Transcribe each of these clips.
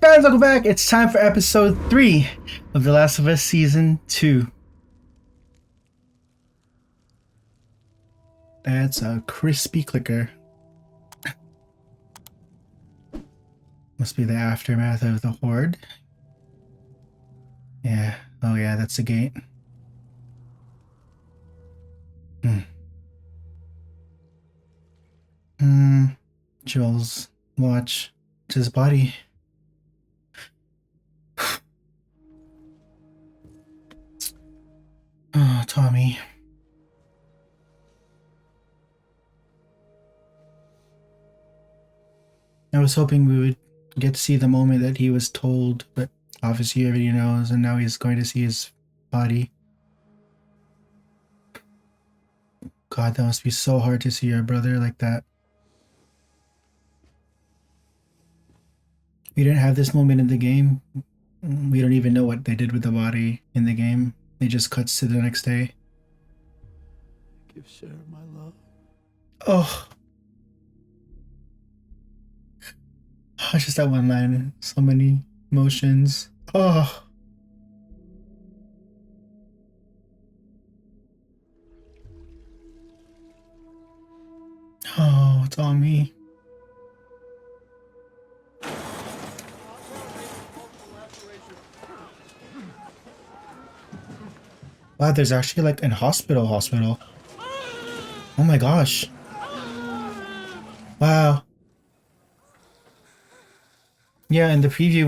fans, welcome back. It's time for episode 3 of The Last of Us Season 2. That's a crispy clicker. Must be the aftermath of the horde. Yeah. Oh yeah, that's the gate. Joel's watch. It's his body. Oh, Tommy. I was hoping we would get to see the moment that he was told, but obviously everybody knows, and now he's going to see his body. God, that must be so hard to see your brother like that. We didn't have this moment in the game. We don't even know what they did with the body in the game. It just cuts to the next day. Give Sarah my love. Oh. Just that one line. So many emotions. Oh. Oh, it's on me. Wow, there's actually like an hospital. Oh my gosh. Wow. Yeah, in the preview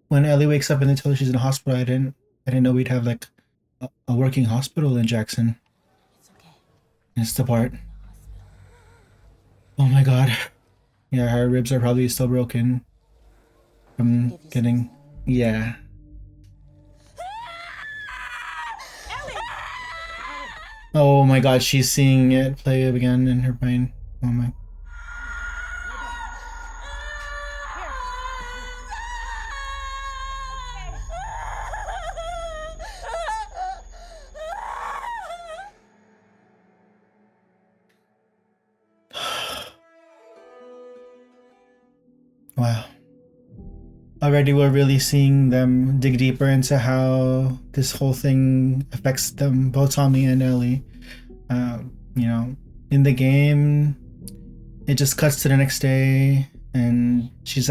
when Ellie wakes up and they tell her she's in a hospital, I didn't know we'd have like a working hospital in Jackson. It's okay. It's the part. Oh my god. Yeah, her ribs are probably still broken from getting. Yeah. Oh my god, she's seeing it play again in her brain. Oh my. Wow. Already we're really seeing them dig deeper into how this whole thing affects them, both Tommy and Ellie. You know, in the game, it just cuts to the next day and she's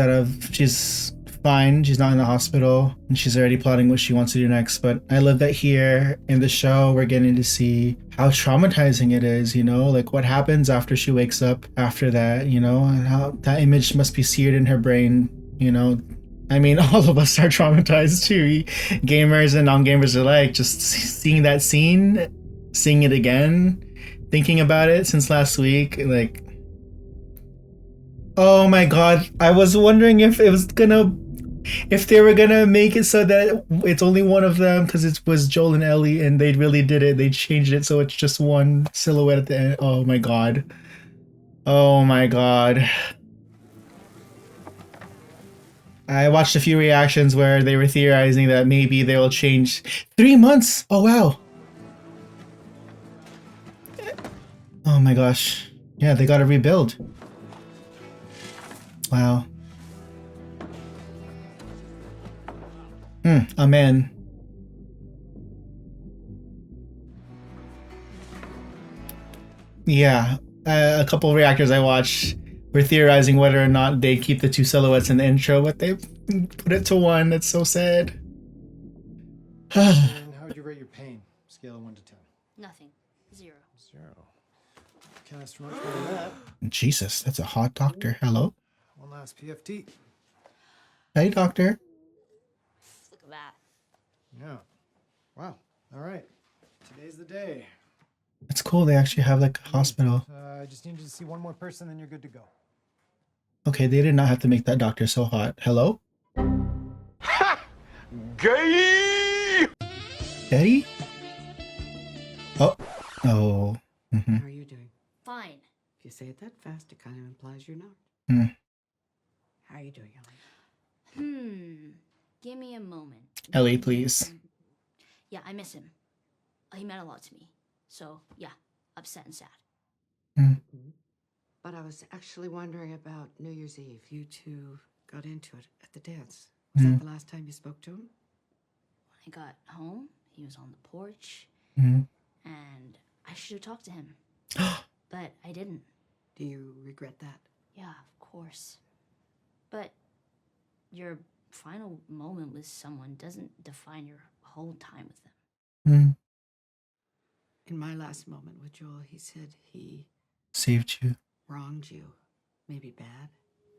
fine, she's not in the hospital, and she's already plotting what she wants to do next. But I love that here in the show we're getting to see how traumatizing it is, you know, like what happens after she wakes up after that, you know, and how that image must be seared in her brain, you know. I mean, all of us are traumatized too, gamers and non-gamers alike, just seeing that scene, seeing it again, thinking about it since last week, like, oh my god, I was wondering if they were gonna make it so that it's only one of them, because it was Joel and Ellie, and they really did it. They changed it so it's just one silhouette at the end. Oh my god. Oh my god. I watched a few reactions where they were theorizing that maybe they will change 3 months. Oh wow. Oh my gosh. Yeah, they gotta rebuild. Wow. Amen. Yeah, a couple of reactors I watched were theorizing whether or not they keep the two silhouettes in the intro, but they put it to one. That's so sad. And how would you rate your pain? Scale of 1 to 10. Nothing. 0. 0. Can't ask for much more than that. Jesus, that's a hot doctor. Hello? One last PFT. Hey, doctor. Look at that. Yeah. Wow. All right. Today's the day. It's cool. They actually have like a hospital. I just needed to see one more person, then you're good to go. Okay, they did not have to make that doctor so hot. Hello? Ha! Gay! Daddy? Oh. Oh. How are you doing? Fine. If you say it that fast, it kind of implies you're not. How are you doing, Ellie? Give me a moment. Ellie, please. Yeah, I miss him. He meant a lot to me. So, yeah, upset and sad. But I was actually wondering about New Year's Eve. You two got into it at the dance. Was that the last time you spoke to him? When I got home, he was on the porch, Mm. and I should have talked to him. But I didn't. Do you regret that? Yeah, of course. But your final moment with someone doesn't define your whole time with them. Mm. In my last moment with Joel, he said he Saved you. wronged you. Maybe bad.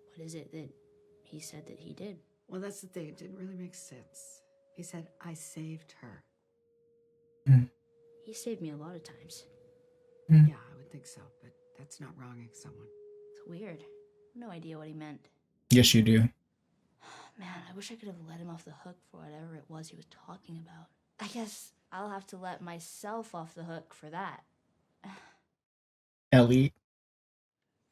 What is it that he said that he did? Well, that's the thing. It didn't really make sense. He said, I saved her. Mm. He saved me a lot of times. Mm. Yeah, I would think so, but that's not wronging someone. It's weird. No idea what he meant. Yes, you do. Man, I wish I could have let him off the hook for whatever it was he was talking about. I guess I'll have to let myself off the hook for that. Ellie.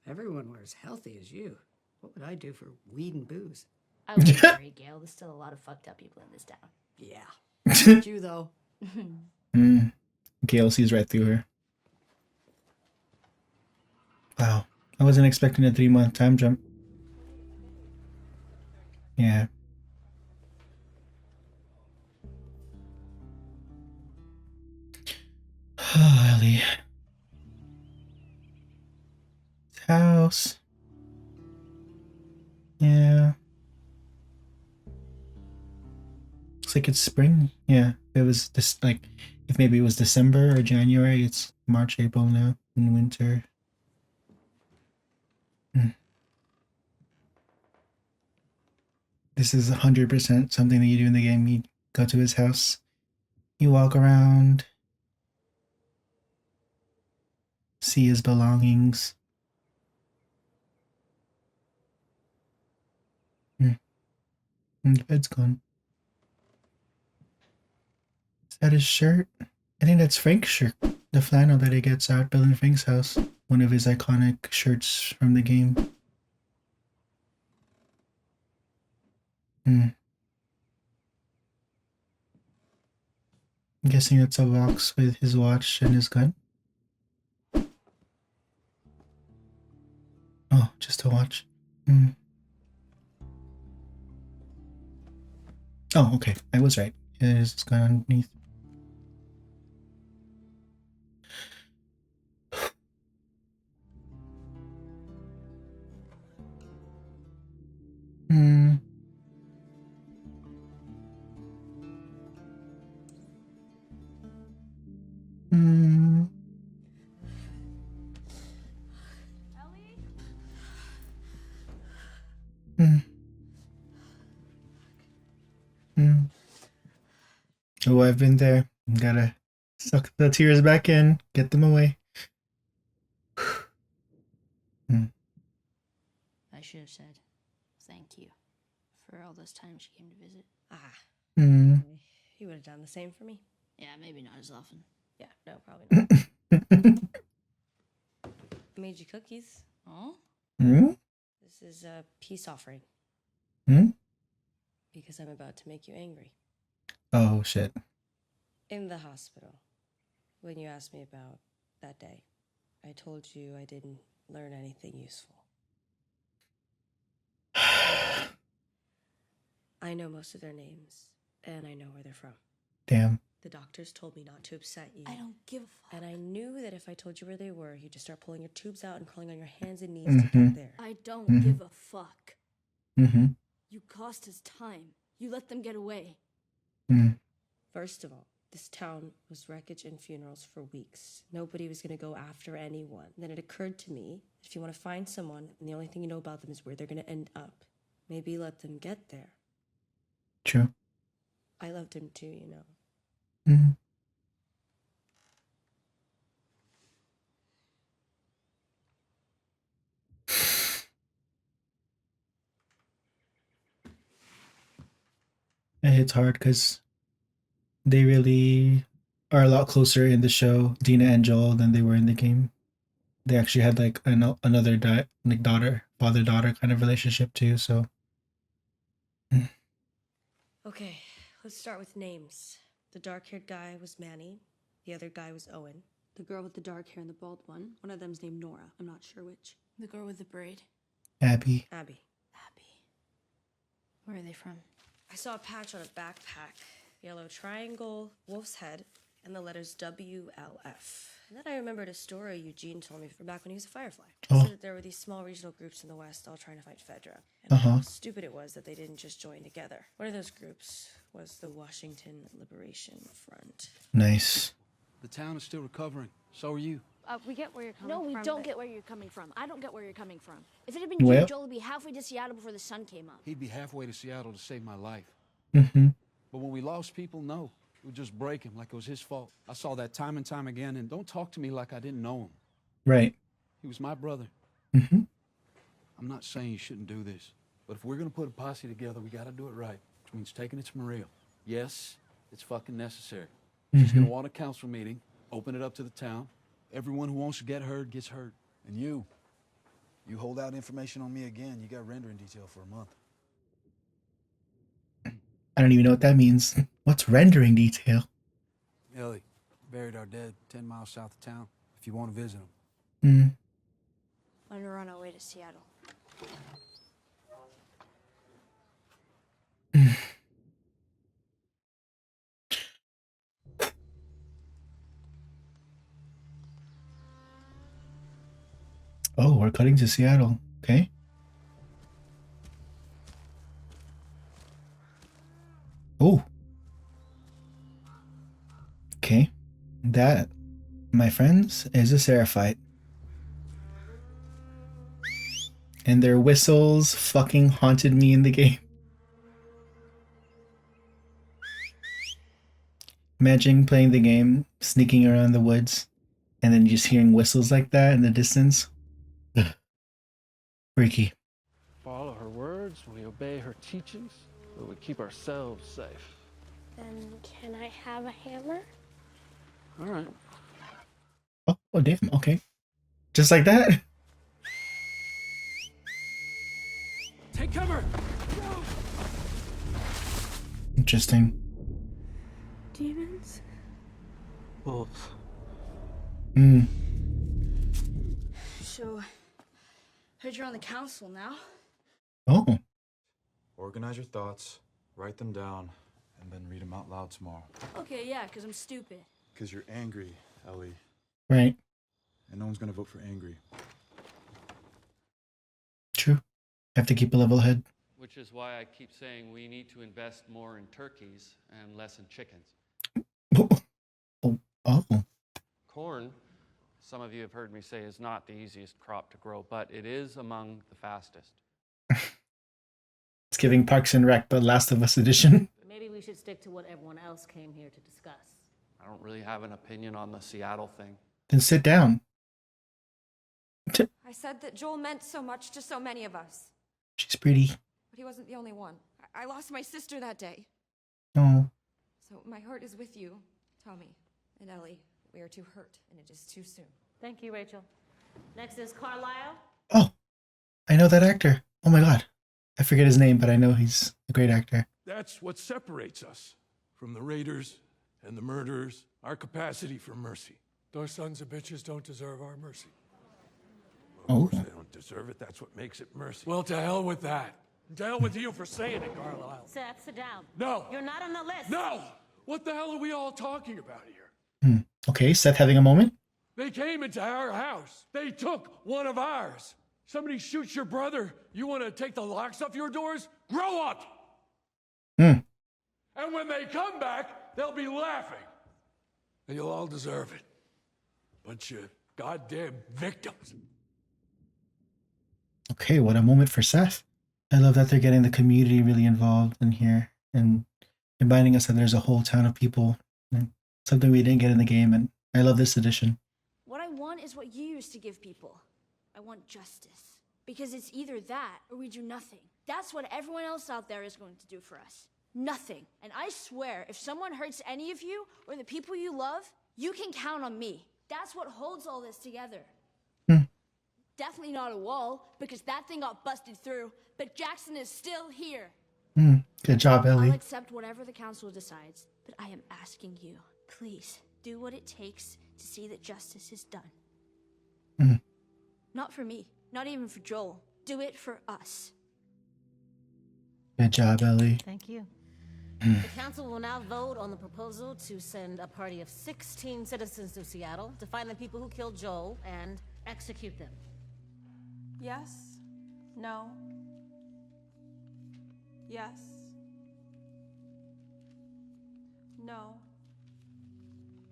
If everyone were as healthy as you, what would I do for weed and booze? I wouldn't worry, Gail. There's still a lot of fucked up people in this town. Yeah. Not you, though. Mm. Gail sees right through her. Wow. I wasn't expecting a 3-month time jump. Yeah. Oh, Ellie. House. Yeah. Looks like it's spring. Yeah. It was this, like, if maybe it was December or January, it's March, April now in winter. This is 100% something that you do in the game. You go to his house, you walk around, see his belongings. And the bed's gone. Is that his shirt? I think that's Frank's shirt. The flannel that he gets out Bill and Frank's house. One of his iconic shirts from the game. I'm guessing it's a box with his watch and his gun. Oh, just a watch. Oh, okay. I was right. There's his gun underneath. Oh, I've been there. Gotta suck the tears back in, get them away. I should have said thank you for all those times she came to visit. You would have done the same for me. Yeah, maybe not as often. Yeah, no, probably not. I made you cookies. Oh? This is a peace offering. Because I'm about to make you angry. Oh, shit. In the hospital, when you asked me about that day, I told you I didn't learn anything useful. I know most of their names, and I know where they're from. Damn. The doctors told me not to upset you. I don't give a fuck. And I knew that if I told you where they were, you'd just start pulling your tubes out and crawling on your hands and knees to get there. I don't give a fuck. You cost us time. You let them get away. First of all, this town was wreckage and funerals for weeks. Nobody was going to go after anyone. Then it occurred to me, if you want to find someone, and the only thing you know about them is where they're going to end up, maybe let them get there. True. I loved him too, you know. It hits hard because they really are a lot closer in the show, Dina and Joel, than they were in the game. They actually had like another daughter, father-daughter kind of relationship too, so. Okay, let's start with names. The dark-haired guy was Manny. The other guy was Owen. The girl with the dark hair and the bald one of them's named Nora. I'm not sure which. The girl with the braid. Abby. Abby. Where are they from? I saw a patch on a backpack. Yellow triangle, wolf's head, and the letters WLF. And then I remembered a story Eugene told me from back when he was a Firefly. He said that there were these small regional groups in the West all trying to fight Fedra. And how stupid it was that they didn't just join together. One of those groups was the Washington Liberation Front. Nice. The town is still recovering. So are you. We get where you're coming No, from. we don't but- get where you're coming from. I don't get where you're coming from. If it had been you, Joel would be halfway to Seattle before the sun came up. He'd be halfway to Seattle to save my life. Mm-hmm. But when we lost people, no. It would just break him like it was his fault. I saw that time and time again, and don't talk to me like I didn't know him. Right. He was my brother. Mm-hmm. I'm not saying you shouldn't do this, but if we're gonna put a posse together, we gotta do it right, which means taking it to Maria. Yes, it's fucking necessary. She's gonna want a council meeting, open it up to the town. Everyone who wants to get heard gets heard. And you hold out information on me again, you got rendering detail for a month. I don't even know what that means. What's rendering detail? Ellie, buried our dead 10 miles south of town, if you want to visit them. Mm. When we're on our way to Seattle. Oh, we're cutting to Seattle. Okay. Oh. Okay. That, my friends, is a Seraphite. And their whistles fucking haunted me in the game. Imagine playing the game, sneaking around the woods, and then just hearing whistles like that in the distance. Freaky. Follow her words, we obey her teachings, but we keep ourselves safe. Then can I have a hammer? All right. Oh damn, okay. Just like that? Take cover! Interesting. Demons? Wolf. Hmm. So, heard you're on the council now. Oh. Organize your thoughts, write them down, and then read them out loud tomorrow. Okay, yeah, because I'm stupid. Because you're angry, Ellie. Right. And no one's gonna vote for angry. True. Have to keep a level head. Which is why I keep saying we need to invest more in turkeys and less in chickens. Oh. Corn, some of you have heard me say, is not the easiest crop to grow, but it is among the fastest. It's giving Parks and Rec, the Last of Us edition. Maybe we should stick to what everyone else came here to discuss. I don't really have an opinion on the Seattle thing. Then sit down. I said that Joel meant so much to so many of us. She's pretty. But he wasn't the only one. I lost my sister that day. Oh. So my heart is with you, Tommy and Ellie. We are too hurt, and it is too soon. Thank you, Rachel. Next is Carlisle. Oh. I know that actor. Oh my god. I forget his name, but I know he's a great actor. That's what separates us from the raiders and the murderers, our capacity for mercy. Those sons of bitches don't deserve our mercy. Of course they don't deserve it. That's what makes it mercy. Well, to hell with that. To hell with you for saying it, Carlisle. Seth, sit down. No. You're not on the list. No! What the hell are we all talking about here? Okay, Seth having a moment? They came into our house. They took one of ours. Somebody shoots your brother. You want to take the locks off your doors? Grow up! And when they come back, they'll be laughing. And you'll all deserve it. Bunch of goddamn victims. Okay, what a moment for Seth. I love that they're getting the community really involved in here and reminding us that there's a whole town of people. And something we didn't get in the game, and I love this edition. What I want is what you used to give people. I want justice. Because it's either that or we do nothing. That's what everyone else out there is going to do for us. Nothing. And I swear, if someone hurts any of you or the people you love, you can count on me. That's what holds all this together. Definitely not a wall, because that thing got busted through, but Jackson is still here. Good job, Ellie. I'll accept whatever the council decides, but I am asking you, please, do what it takes to see that justice is done. Not for me, not even for Joel. Do it for us. Good job, Ellie. Thank you. The council will now vote on the proposal to send a party of 16 citizens to Seattle to find the people who killed Joel and execute them. Yes. No. Yes. No.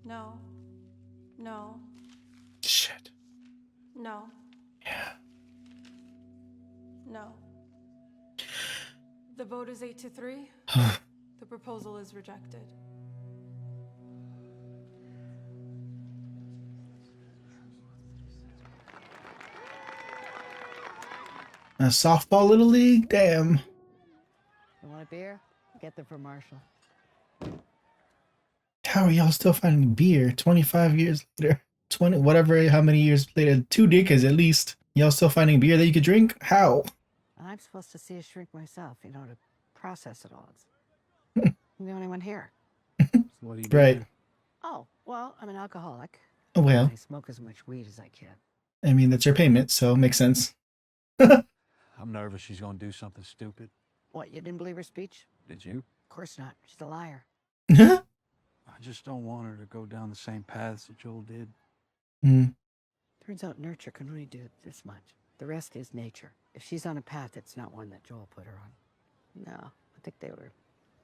No. No. Shit. No. Yeah. No. The vote is 8-3. The proposal is rejected. A softball little league? Damn. You want a beer? Get them from Marshall. How are y'all still finding beer 25 years later? 20, whatever, how many years later? 2 decades at least. Y'all still finding beer that you could drink? How? I'm supposed to see a shrink myself, you know, to process it all. I'm the only one here. So what do you do? Right. Oh, well, I'm an alcoholic. Oh, well. I smoke as much weed as I can. I mean, that's your payment, so makes sense. I'm nervous she's gonna do something stupid. What, you didn't believe her speech? Did you? Of course not. She's a liar. I just don't want her to go down the same paths that Joel did. Turns out nurture can only do this much. The rest is nature. If she's on a path, it's not one that Joel put her on. No, I think they were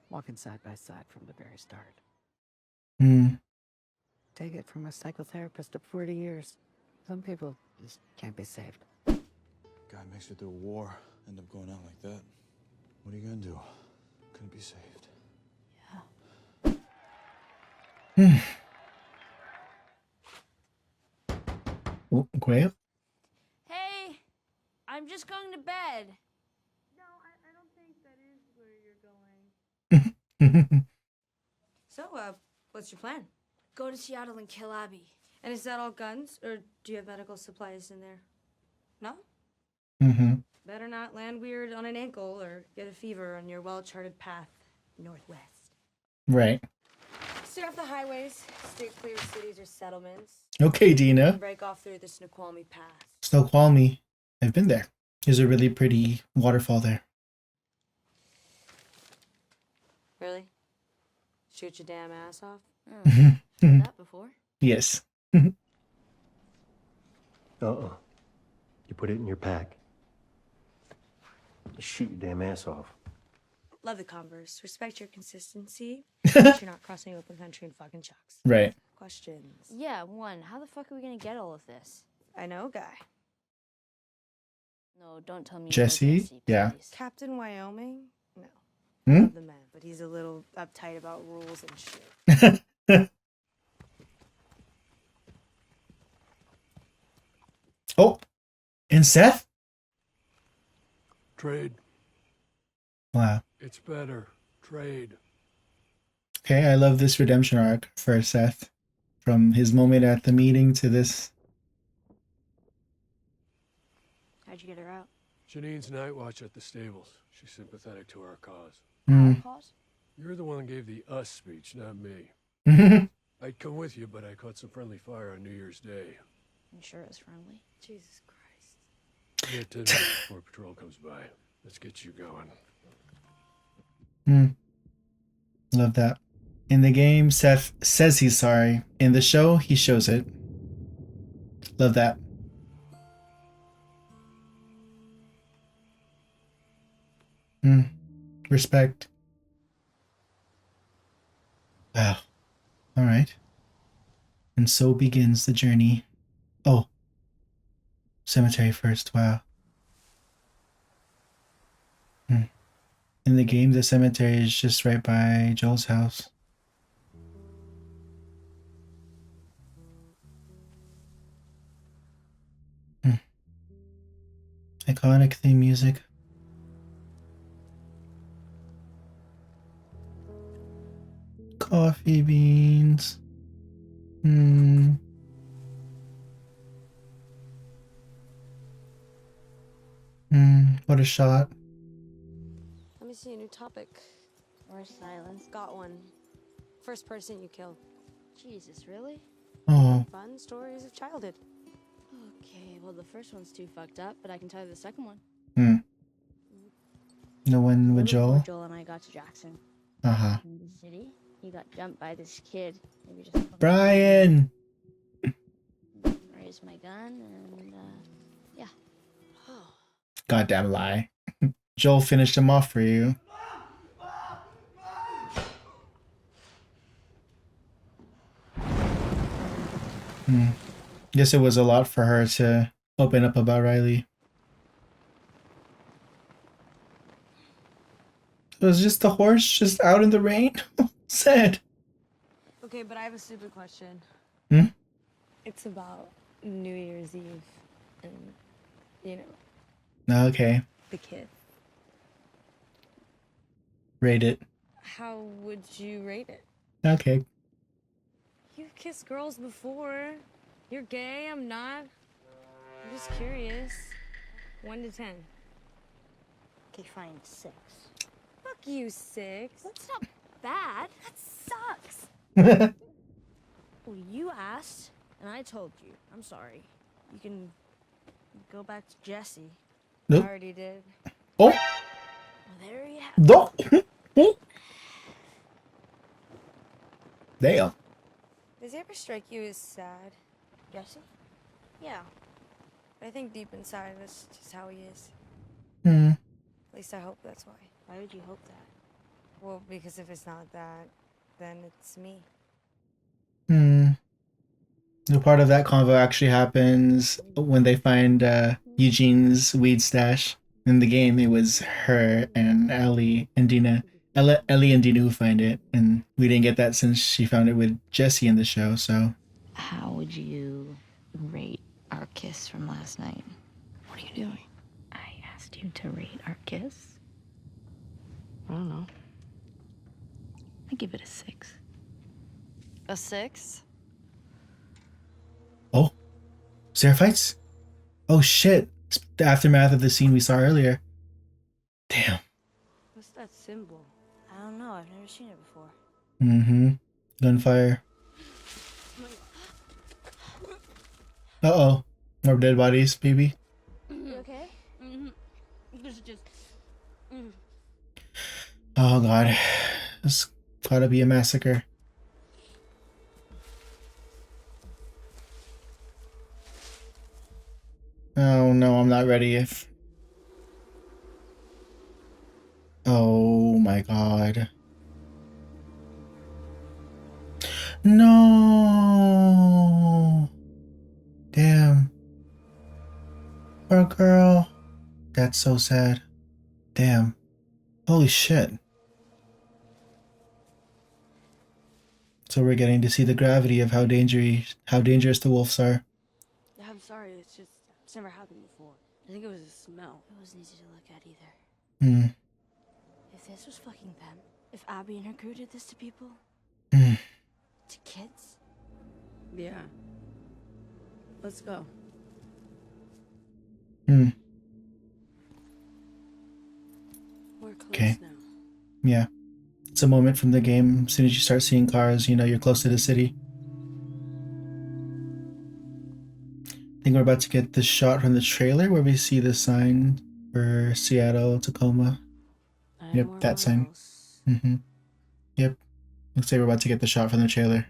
walking side by side from the very start. Take it from a psychotherapist of 40 years. Some people just can't be saved. Guy makes it through a war, end up going out like that. What are you gonna do? Couldn't be saved. Oh, Grail? Hey, I'm just going to bed. No, I don't think that is where you're going. So, what's your plan? Go to Seattle and kill Abby. And is that all guns, or do you have medical supplies in there? No? Better not land weird on an ankle or get a fever on your well-charted path northwest. Right. Stay off the highways, stay clear of cities or settlements. Okay, Dina. And break off through the Snoqualmie Pass. Snoqualmie. I've been there. There's a really pretty waterfall there. Really? Shoot your damn ass off? Heard that before. Yes. You put it in your pack. You shoot your damn ass off. Love the Converse. Respect your consistency. But you're not crossing open country in fucking chucks. Right. Questions? Yeah, one. How the fuck are we gonna get all of this? I know, guy. No, don't tell me. Jesse? Yeah. Captain Wyoming? No. Hmm? Love the man, but he's a little uptight about rules and shit. Oh, and Seth? Trade. Wow. It's better. Trade. Okay, I love this redemption arc for Seth. From his moment at the meeting to this. How'd you get her out? Janine's night watch at the stables. She's sympathetic to our cause. Our cause? You're the one that gave the us speech, not me. I'd come with you, but I caught some friendly fire on New Year's Day. I'm sure it's friendly. Jesus Christ. Get 10 minutes before patrol comes by. Let's get you going. Love that. In the game, Seth says he's sorry. In the show, he shows it. Love that. Respect. Wow. All right. And so begins the journey. Oh. Cemetery first. Wow. In the game, the cemetery is just right by Joel's house. Iconic theme music. Coffee beans. What a shot. Let me see a new topic. Or silence. Got one. First person you killed. Jesus, really? Oh. Fun stories of childhood. Okay, well the first one's too fucked up, but I can tell you the second one. The one with Before Joel? Joel and I got to Jackson. Uh-huh. In the city, he got jumped by this kid. Maybe just Brian! raised my gun and yeah. Goddamn lie. Joel finished him off for you. Guess it was a lot for her to open up about Riley. It was just the horse just out in the rain? Sad. Okay, but I have a stupid question. Hmm? It's about New Year's Eve and, you know, Okay. the kid. Rate it. How would you rate it? Okay. You've kissed girls before. You're gay, I'm not. I'm just curious. 1 to 10. Okay, fine, 6. Fuck you, 6. That's not bad. That sucks. Well, you asked, and I told you. I'm sorry. You can go back to Jesse. Nope. I already did. Oh! Well, there you have it. No! Damn. Does he ever strike you as sad? Jesse? Yeah. But I think deep inside, that's just how he is. Hmm. At least I hope that's why. Why would you hope that? Well, because if it's not that, then it's me. No part of that convo actually happens when they find Eugene's weed stash. In the game, it was her and Ellie and Dina. Ellie and Dina who find it, and we didn't get that since she found it with Jesse in the show, so... How would you rate our kiss from last night? What are you doing? I asked you to rate our kiss. I don't know. I give it a 6. A 6? Oh, Sarah fights? Oh shit, it's the aftermath of the scene we saw earlier. Damn. What's that symbol? I don't know. I've never seen it before. Gunfire. Uh-oh. More dead bodies, baby. You okay? This is just... Oh god. This gotta be a massacre. Oh no, I'm not ready if... Oh my god. No. Damn. Poor girl. That's so sad. Damn. Holy shit. So we're getting to see the gravity of how dangerous the wolves are. Yeah, I'm sorry. It's never happened before. I think it was a smell. It wasn't easy to look at either. If this was fucking them, if Abby and her crew did this to people, to kids, Yeah. Let's go. we're close Okay. now. Yeah. It's a moment from the game. As soon as you start seeing cars, you know you're close to the city. I think we're about to get the shot from the trailer where we see the sign for Seattle, Tacoma. Yep, that sign. Yep. Looks like we're about to get the shot from the trailer.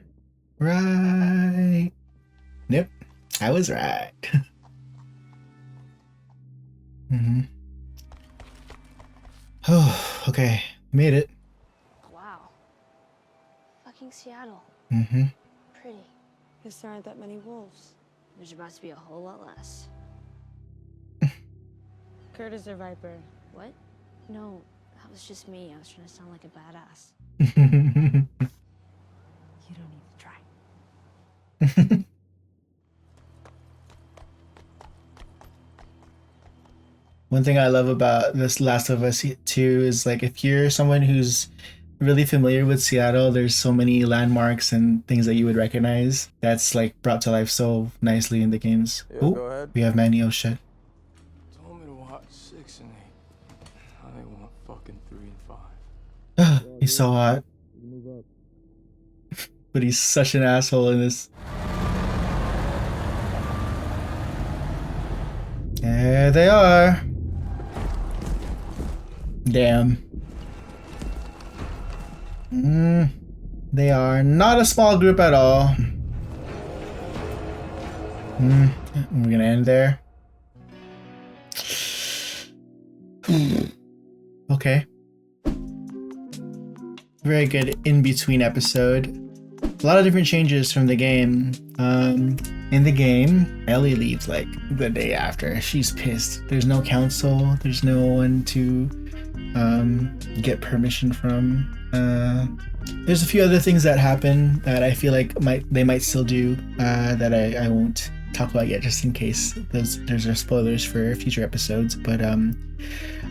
Right. Yep. I was right. Oh, okay. Made it. Wow. Fucking Seattle. Pretty. Guess there aren't that many wolves. There's about to be a whole lot less. Curtis or Viper? What? No, that was just me. I was trying to sound like a badass. You don't need to try. One thing I love about this Last of Us 2 is like if you're someone who's really familiar with Seattle, there's so many landmarks and things that you would recognize that's like brought to life so nicely in the games. Yeah, Oh, go ahead. we have Manny. Oh shit. Told me to watch 6 and 8. I want fucking 3 and 5. He's so hot. But he's such an asshole in this. There they are. Damn. They are not a small group at all. We're gonna end there. Okay. Very good in-between episode. A lot of different changes from the game. In the game, Ellie leaves like the day after. She's pissed. There's no council. There's no one to get permission from. There's a few other things that happen that I feel like they might still do that I won't talk about yet, just in case those are spoilers for future episodes. But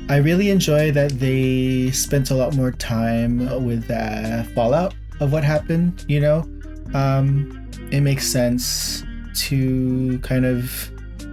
I really enjoy that they spent a lot more time with the fallout of what happened. You know, it makes sense to kind of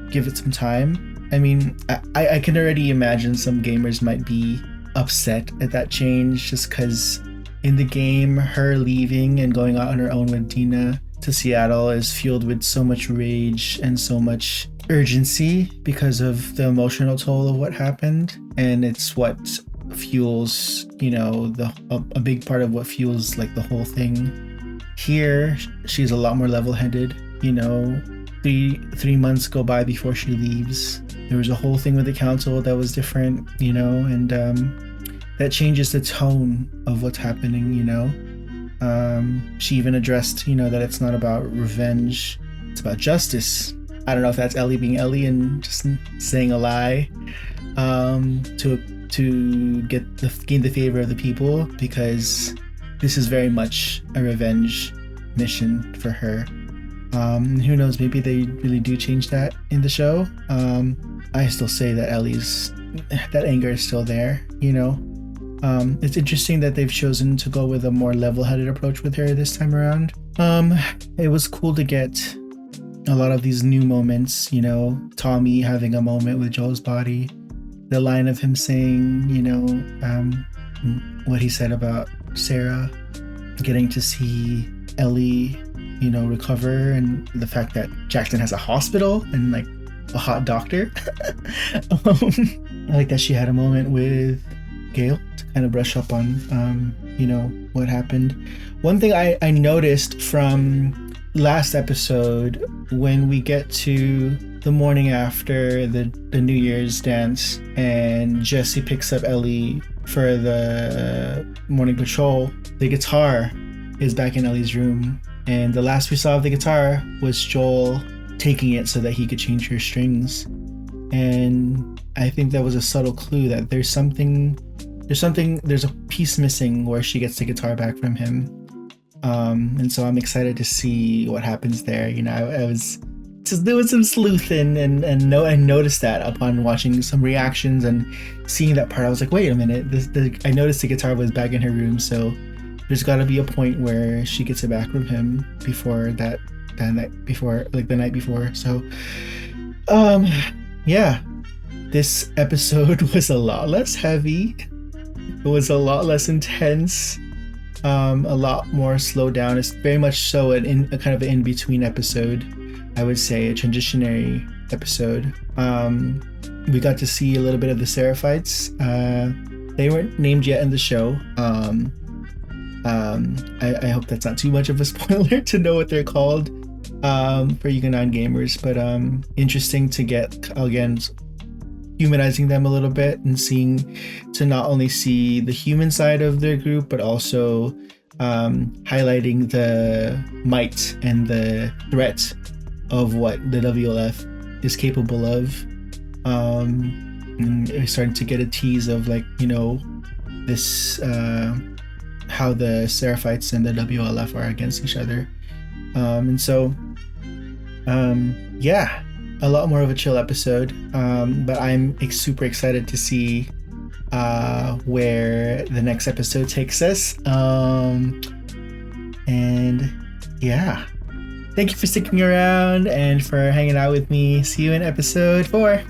give it some time. I mean, I can already imagine some gamers might be upset at that change, just because in the game, her leaving and going out on her own with Dina to Seattle is fueled with so much rage and so much urgency because of the emotional toll of what happened. And it's what fuels, you know, a big part of what fuels like the whole thing. Here, she's a lot more level-headed. You know, three months go by before she leaves. There was a whole thing with the council that was different, you know, and that changes the tone of what's happening, you know. She even addressed, you know, that it's not about revenge, it's about justice. I don't know if that's Ellie being Ellie and just saying a lie to gain the favor of the people, because this is very much a revenge mission for her. Who knows, maybe they really do change that in the show. I still say that that anger is still there, you know. It's interesting that they've chosen to go with a more level-headed approach with her this time around. It was cool to get a lot of these new moments, you know, Tommy having a moment with Joel's body, the line of him saying, you know, what he said about Sarah, getting to see Ellie, you know, recover, and the fact that Jackson has a hospital and like a hot doctor. I like that she had a moment with Gail to kind of brush up on, you know, what happened. One thing I noticed from last episode, when we get to the morning after the New Year's dance and Jesse picks up Ellie for the morning patrol, the guitar is back in Ellie's room, and the last we saw of the guitar was Joel taking it so that he could change her strings. And I think that was a subtle clue that there's a piece missing where she gets the guitar back from him. And so I'm excited to see what happens there. You know, I was just doing some sleuthing and I noticed that upon watching some reactions and seeing that part. I was like, wait a minute, I noticed the guitar was back in her room, so there's got to be a point where she gets it back from him before the night before. So, yeah, this episode was a lot less heavy. It was a lot less intense. A lot more slowed down. It's very much so a kind of an in-between episode, I would say, a transitionary episode. We got to see a little bit of the Seraphites. They weren't named yet in the show. I hope that's not too much of a spoiler to know what they're called for you non-gamers, but interesting to get, again, humanizing them a little bit and to not only see the human side of their group, but also highlighting the might and the threat of what the WLF is capable of. And we're starting to get a tease of, like, you know, this how the Seraphites and the WLF are against each other. And so yeah, a lot more of a chill episode, but I'm super excited to see where the next episode takes us. And yeah, thank you for sticking around and for hanging out with me. See you in episode 4.